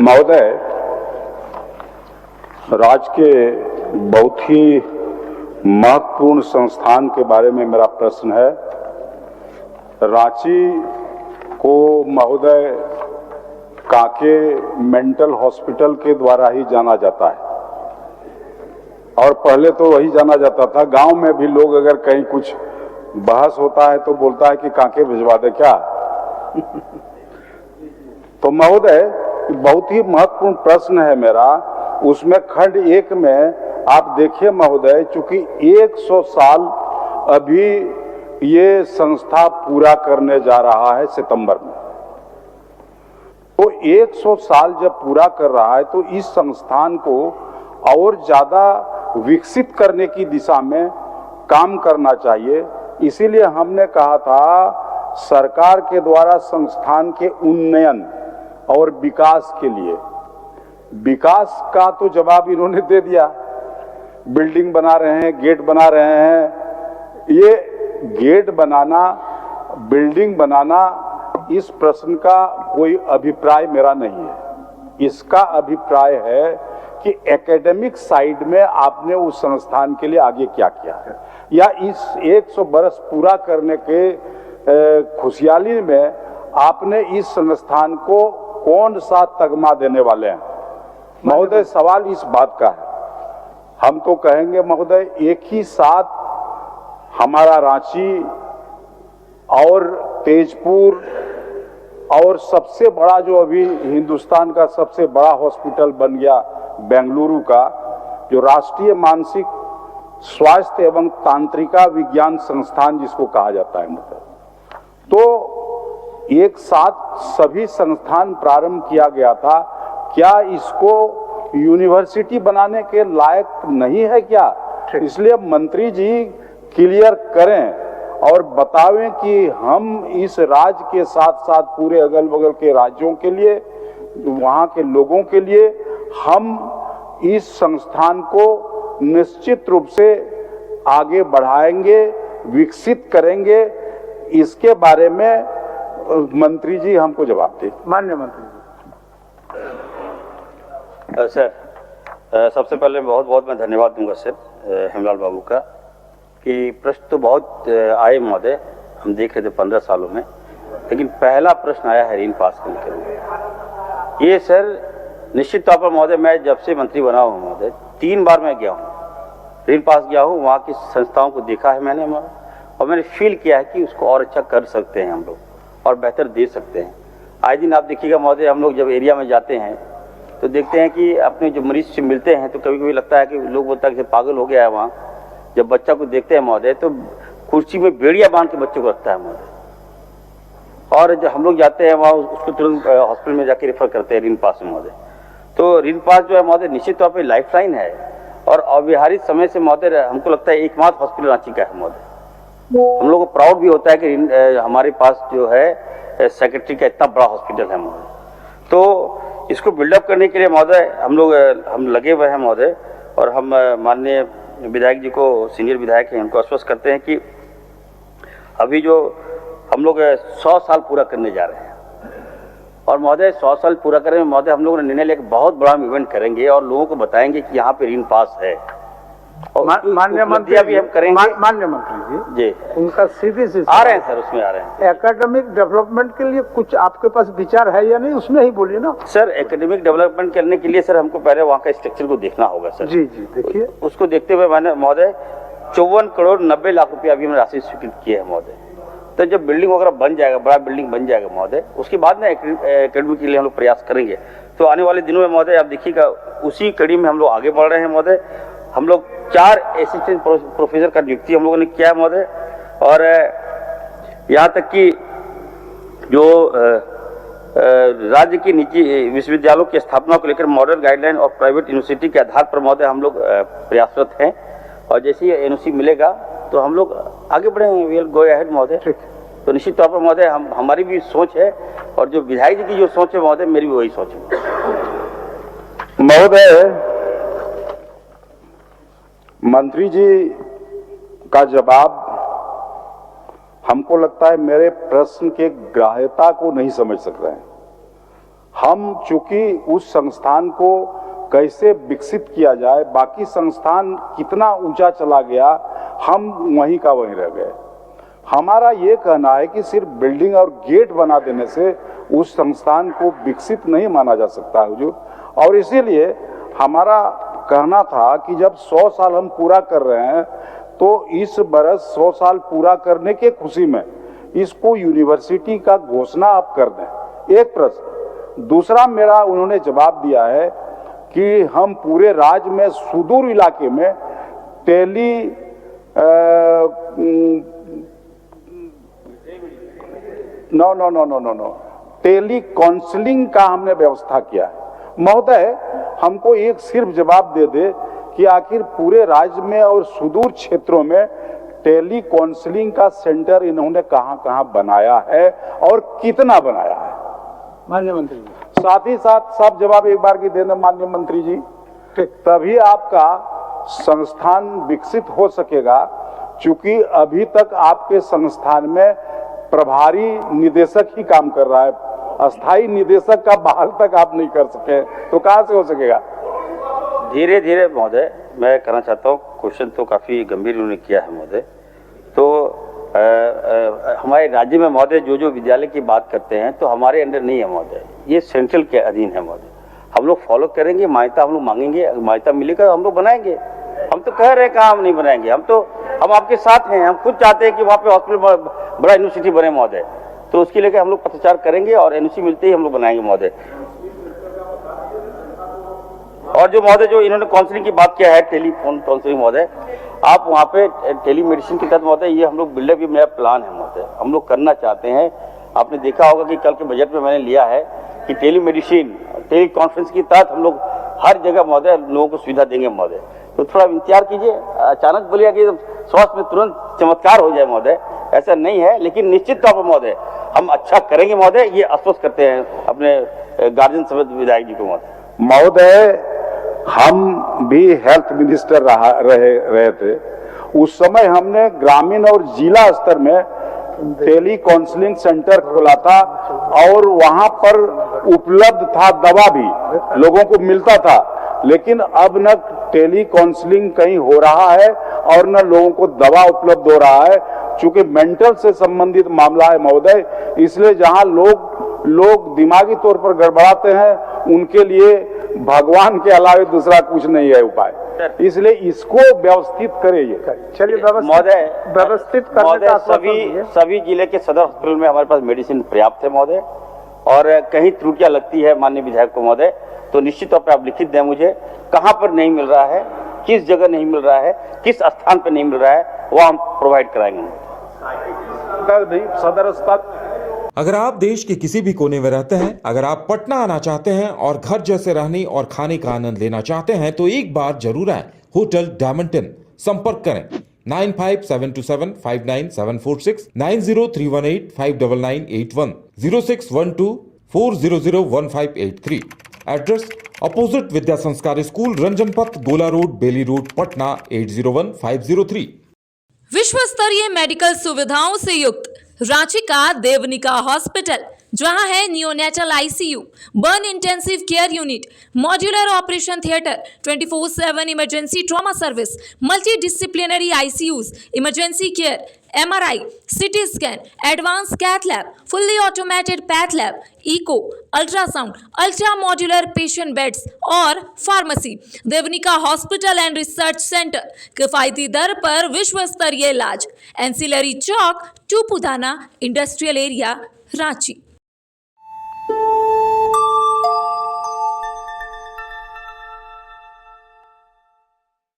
महोदय, राज्य के बहुत ही महत्वपूर्ण संस्थान के बारे में मेरा प्रश्न है। रांची को महोदय काके मेंटल हॉस्पिटल के द्वारा ही जाना जाता है और पहले तो वही जाना जाता था। गांव में भी लोग अगर कहीं कुछ बहस होता है तो बोलता है कि काके भिजवा दे क्या। तो महोदय, बहुत ही महत्वपूर्ण प्रश्न है मेरा। उसमें खंड 1 में आप देखिए महोदय, चूंकि 100 साल अभी ये संस्था पूरा करने जा रहा है सितंबर में, तो 100 साल जब पूरा कर रहा है तो इस संस्थान को और ज्यादा विकसित करने की दिशा में काम करना चाहिए। इसीलिए हमने कहा था सरकार के द्वारा संस्थान के उन्नयन और विकास के लिए, विकास का तो जवाब इन्होंने दे दिया, बिल्डिंग बना रहे हैं, गेट बना रहे हैं। ये गेट बनाना, बिल्डिंग बनाना, इस प्रश्न का कोई अभिप्राय मेरा नहीं है। इसका अभिप्राय है कि एकेडमिक साइड में आपने उस संस्थान के लिए आगे क्या किया है, या इस 100 बरस पूरा करने के खुशहाली में आपने इस संस्थान को कौन सा तगमा देने वाले हैं। महोदय, सवाल इस बात का है। हम तो कहेंगे महोदय, एक ही साथ हमारा रांची और तेजपुर और सबसे बड़ा जो अभी हिंदुस्तान का सबसे बड़ा हॉस्पिटल बन गया बेंगलुरु का, जो राष्ट्रीय मानसिक स्वास्थ्य एवं तांत्रिका विज्ञान संस्थान जिसको कहा जाता है मतलब, तो एक साथ सभी संस्थान प्रारंभ किया गया था। क्या इसको यूनिवर्सिटी बनाने के लायक नहीं है क्या? इसलिए मंत्री जी क्लियर करें और बतावें कि हम इस राज्य के साथ साथ पूरे अगल बगल के राज्यों के लिए, वहाँ के लोगों के लिए हम इस संस्थान को निश्चित रूप से आगे बढ़ाएंगे, विकसित करेंगे। इसके बारे में मंत्री जी हमको जवाब दें। माननीय मंत्री जी। सर, सबसे पहले बहुत बहुत मैं धन्यवाद दूंगा सर हेमलाल बाबू का कि प्रश्न तो बहुत आए महोदय, हम देख रहे थे 15 सालों में, लेकिन पहला प्रश्न आया है ऋण पास करने के लिए। ये सर निश्चित तौर पर महोदय, मैं जब से मंत्री बना हूँ महोदय 3 बार मैं गया हूँ, ऋण पास गया हूँ, वहाँ की संस्थाओं को देखा है मैंने और मैंने फील किया है कि उसको और अच्छा कर सकते हैं हम लोग और बेहतर दे सकते हैं। आए दिन आप देखिएगा महोदय, हम लोग जब एरिया में जाते हैं तो देखते हैं कि अपने जो मरीज से मिलते हैं तो कभी कभी लगता है कि लोग बोलता है कि पागल हो गया है। वहाँ जब बच्चा को देखते हैं महोदय तो कुर्सी में बेड़िया बांध के बच्चे को रखता है महोदय, और जब हम लोग जाते हैं वहाँ उसको तुरंत हॉस्पिटल में जाके रेफर करते हैं ऋण पास में महोदय। तो ऋण पास जो है महोदय निश्चित तौर पर लाइफ लाइन है और अव्यवहारिक समय से महोदय हमको लगता है एकमात्र हॉस्पिटल रांची का है महोदय। हम लोग को प्राउड भी होता है कि हमारे पास जो है सेक्रेटरी का इतना बड़ा हॉस्पिटल है महोदय। तो इसको बिल्डअप करने के लिए महोदय हम लगे हुए हैं महोदय, और हम माननीय विधायक जी को, सीनियर विधायक हैं, उनको आश्वस्त करते हैं कि अभी जो हम लोग 100 साल पूरा करने जा रहे हैं और महोदय 100 साल पूरा करने में महोदय हम लोगों ने निर्णय लिया कि बहुत बड़ा इवेंट करेंगे और लोगों को बताएंगे कि यहाँ पे ऋण पास है। माननीय मंत्री भी हम करेंगे। माननीय मंत्री जी, उनका सीधे से आ रहे हैं सर, उसमें आ रहे हैं। एकेडमिक डेवलपमेंट के लिए कुछ आपके पास विचार है या नहीं, उसमें ही बोलिए ना सर। एकेडमिक डेवलपमेंट करने के लिए सर हमको पहले वहाँ का स्ट्रक्चर को देखना होगा सर। जी जी, देखिए उसको देखते हुए मैंने महोदय 54 करोड़ 90 लाख रुपया अभी हमने राशि स्वीकृत की है महोदय। तो जब बिल्डिंग वगैरह बन जाएगा, बड़ा बिल्डिंग बन जाएगा महोदय, उसके बाद में एकेडमी के लिए हम लोग प्रयास करेंगे। तो आने वाले दिनों में महोदय आप देखिएगा उसी कड़ी में हम लोग आगे बढ़ रहे हैं महोदय। हम लोग 4 असिस्टेंट प्रोफेसर का नियुक्ति हम लोगों ने किया है महोदय, और यहाँ तक कि जो राज्य की निजी विश्वविद्यालयों की स्थापना को लेकर मॉडल गाइडलाइन और प्राइवेट यूनिवर्सिटी के आधार पर महोदय हम लोग प्रयासरत हैं, और जैसे ही एनओसी मिलेगा तो हम लोग आगे बढ़ेंगे। वी विल गो अहेड महोदय। तो निश्चित तौर पर महोदय हमारी भी सोच है, और जो विधायक जी की जो सोच है महोदय, मेरी भी वही सोच है महोदय। मंत्री जी का जवाब हमको लगता है मेरे प्रश्न के ग्राह्यता को नहीं समझ सक रहे हैं। हम चूंकि उस संस्थान को कैसे विकसित किया जाए, बाकी संस्थान कितना ऊंचा चला गया, हम वहीं का वहीं रह गए। हमारा ये कहना है कि सिर्फ बिल्डिंग और गेट बना देने से उस संस्थान को विकसित नहीं माना जा सकता हुजूर। और इसीलिए हमारा कहना था कि जब 100 साल हम पूरा कर रहे हैं तो इस बरस 100 साल पूरा करने के खुशी में इसको यूनिवर्सिटी का घोषणा आप कर दें। एक प्रश्न। दूसरा मेरा उन्होंने जवाब दिया है कि हम पूरे राज्य में सुदूर इलाके में टेली काउंसलिंग का हमने व्यवस्था किया है। महोदय, हमको एक सिर्फ जवाब दे दे कि आखिर पूरे राज्य में और सुदूर क्षेत्रों में टेली काउंसलिंग का सेंटर इन्होंने कहां-कहां बनाया है और कितना बनाया है? माननीय मंत्री जी। साथ ही साथ सब जवाब एक बार की देना माननीय मंत्री जी, तभी आपका संस्थान विकसित हो सकेगा। चूंकि अभी तक आपके संस्थान में प्रभारी निदेशक ही काम कर रहा है, अस्थाई निदेशक का बहाल तक आप नहीं कर सके, तो कहां से हो सकेगा? धीरे धीरे महोदय, मैं कहना चाहता हूँ, क्वेश्चन तो काफ़ी गंभीर उन्होंने किया है महोदय। तो हमारे राज्य में महोदय जो विद्यालय की बात करते हैं तो हमारे अंडर नहीं है महोदय, ये सेंट्रल के अधीन है महोदय। हम लोग फॉलो करेंगे, मान्यता हम लोग मांगेंगे, मान्यता मिलेगा हम लोग बनाएंगे। हम तो कह रहे हैं कहाँ हम नहीं बनाएंगे, हम आपके साथ हैं। हम खुद चाहते हैं कि वहाँ पे हॉस्पिटल बड़ा यूनिवर्सिटी बने महोदय, तो उसके लिए हम लोग पत्राचार करेंगे और एनओसी मिलते ही हम लोग बनाएंगे महोदय। और जो महोदय जो इन्होंने काउंसलिंग की बात किया है, टेलीफोन काउंसलिंग महोदय, आप वहाँ पे टेली मेडिसिन के तहत महोदय ये हम लोग बिल्डअप भी मेरा प्लान है महोदय, हम लोग करना चाहते हैं। आपने देखा होगा कि कल के बजट में मैंने लिया है कि टेली मेडिसिन, टेली कॉन्फ्रेंस के तहत हम लोग हर जगह महोदय लोगों को सुविधा देंगे महोदय। तो थोड़ा इंतजार कीजिए, अचानक बोलिए कि स्वास्थ्य में तुरंत चमत्कार हो जाए महोदय, ऐसा नहीं है। लेकिन निश्चित तौर पर महोदय हम अच्छा करेंगे महोदय, ये आश्वस्त करते हैं अपने गार्जियन समेत विधायक जी को महोदय। हम भी हेल्थ मिनिस्टर रहे थे, उस समय हमने ग्रामीण और जिला स्तर में टेली काउंसलिंग सेंटर खोला था और वहां पर उपलब्ध था, दवा भी लोगों को मिलता था। लेकिन अब न टेली काउंसलिंग कहीं हो रहा है और न लोगों को दवा उपलब्ध हो रहा है, चूंकि मेंटल से संबंधित मामला है महोदय। इसलिए जहां लोग दिमागी तौर पर गड़बड़ाते हैं, उनके लिए भगवान के अलावा दूसरा कुछ नहीं है उपाय, इसलिए इसको व्यवस्थित करिए। चलिए व्यवस्थित करने का सभी जिले के सदर हॉस्पिटल में हमारे पास मेडिसिन पर्याप्त है महोदय, और कहीं त्रुटियां लगती है माननीय विधायक को महोदय, तो निश्चित तौर पर आप लिखित दें मुझे कहां पर नहीं मिल रहा है, किस जगह नहीं मिल रहा है, किस स्थान पर नहीं मिल रहा है, वो हम प्रोवाइड कराएंगे सदर अस्पताल। अगर आप देश के किसी भी कोने में रहते हैं, अगर आप पटना आना चाहते हैं और घर जैसे रहने और खाने का आनंद लेना चाहते हैं, तो एक बार जरूर आए होटल डायमंटन। संपर्क करें 9572759746, 9031859981, 0612400158 एड्रेस अपोजिट विद्या संस्कार स्कूल, रंजन पथ, गोला रोड, बेली रोड, पटना 801503। विश्व स्तरीय मेडिकल सुविधाओं से युक्त रांची का देवनिका हॉस्पिटल, जहां है neonatal ICU, burn intensive care unit, modular operation theatre, 24/7 emergency trauma service, multi disciplinary ICUs, emergency care, MRI, CT scan, advance cath lab, fully automated path lab, echo, ultrasound, ultra modular patient beds और pharmacy. Devanika hospital and research centre, किफायती दर पर विश्व स्तरीय इलाज, ancillary Chowk, Tupudana industrial area, Ranchi.